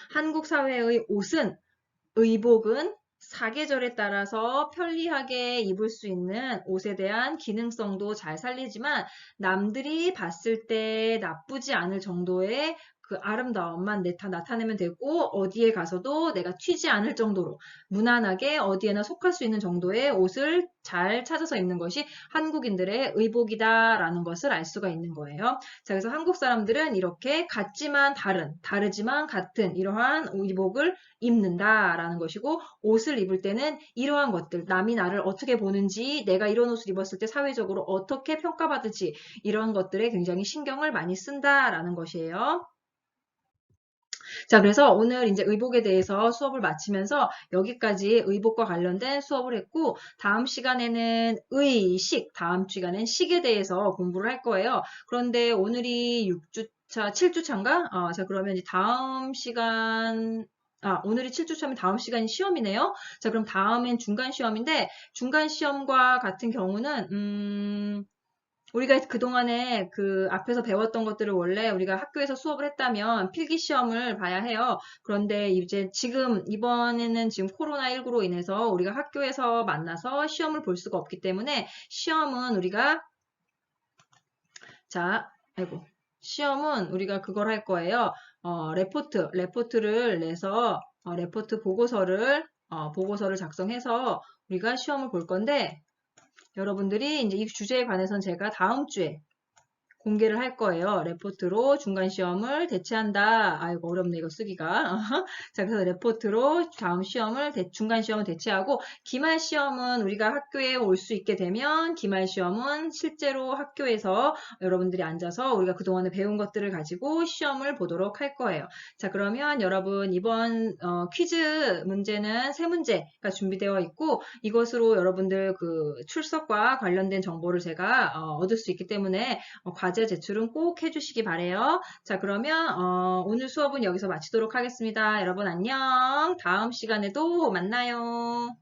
한국 사회의 옷은, 의복은 사계절에 따라서 편리하게 입을 수 있는 옷에 대한 기능성도 잘 살리지만 남들이 봤을 때 나쁘지 않을 정도의 그 아름다움만 나타내면 되고, 어디에 가서도 내가 튀지 않을 정도로 무난하게 어디에나 속할 수 있는 정도의 옷을 잘 찾아서 입는 것이 한국인들의 의복이다라는 것을 알 수가 있는 거예요. 자, 그래서 한국 사람들은 이렇게 같지만 다르지만 같은 이러한 의복을 입는다라는 것이고, 옷을 입을 때는 이러한 것들, 남이 나를 어떻게 보는지, 내가 이런 옷을 입었을 때 사회적으로 어떻게 평가받을지, 이런 것들에 굉장히 신경을 많이 쓴다라는 것이에요. 자, 그래서 오늘 이제 의복에 대해서 수업을 마치면서 여기까지 의복과 관련된 수업을 했고, 다음 시간에는 의식, 다음 시간엔 식에 대해서 공부를 할 거예요. 그런데 오늘이 6주차, 7주차인가? 자, 그러면 이제 다음 시간, 오늘이 7주차면 다음 시간이 시험이네요. 자, 그럼 다음엔 중간 시험인데, 중간 시험과 같은 경우는, 우리가 그동안에 그 앞에서 배웠던 것들을 원래 우리가 학교에서 수업을 했다면 필기 시험을 봐야 해요. 그런데 이제 이번에는 지금 코로나19로 인해서 우리가 학교에서 만나서 시험을 볼 수가 없기 때문에 시험은 우리가 그걸 할 거예요. 레포트를 내서 레포트 보고서를 작성해서 우리가 시험을 볼 건데, 여러분들이 이제 이 주제에 관해서는 제가 다음 주에 공개를 할 거예요. 레포트로 중간 시험을 대체한다. 아이고, 어렵네, 이거 쓰기가. 자, 그래서 레포트로 중간 시험을 대체하고, 기말 시험은 우리가 학교에 올 수 있게 되면, 기말 시험은 실제로 학교에서 여러분들이 앉아서 우리가 그동안에 배운 것들을 가지고 시험을 보도록 할 거예요. 자, 그러면 여러분, 이번 퀴즈 문제는 3문제가 준비되어 있고, 이것으로 여러분들 그 출석과 관련된 정보를 제가 얻을 수 있기 때문에 과제 제출은 꼭 해주시기 바래요. 자, 그러면 오늘 수업은 여기서 마치도록 하겠습니다. 여러분 안녕. 다음 시간에도 만나요.